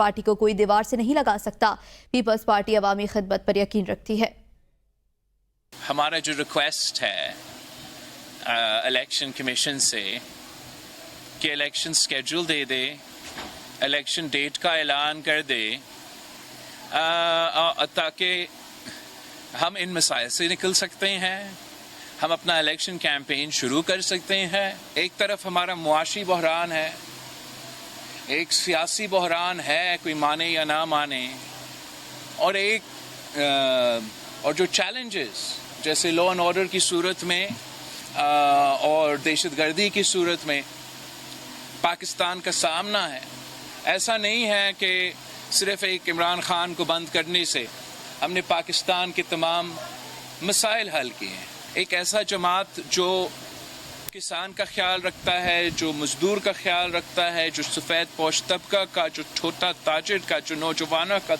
Party کو کوئی دیوار سے نہیں لگا سکتا۔ پیپلز پارٹی عوامی خدمت پر یقین رکھتی ہے۔ ہمارا جو ریکویسٹ ہے الیکشن کمیشن سے کہ الیکشن سکیڈول دے دے، الیکشن ڈیٹ کا اعلان کر دے تاکہ ہم ان مسائل سے نکل سکتے ہیں، ہم اپنا الیکشن کیمپین شروع کر سکتے ہیں۔ ایک طرف ہمارا معاشی بحران ہے، ایک سیاسی بحران ہے، کوئی مانے یا نہ مانے، اور جو چیلنجز جیسے لا اینڈ آرڈر کی صورت میں اور دہشت گردی کی صورت میں پاکستان کا سامنا ہے، ایسا نہیں ہے کہ صرف ایک عمران خان کو بند کرنے سے ہم نے پاکستان کے تمام مسائل حل کیے ہیں۔ ایک ایسا جماعت جو کسان کا خیال رکھتا ہے، جو مزدور کا خیال رکھتا ہے، جو سفید پوش طبقہ کا، جو چھوٹا تاجر کا، جو نوجوانوں کا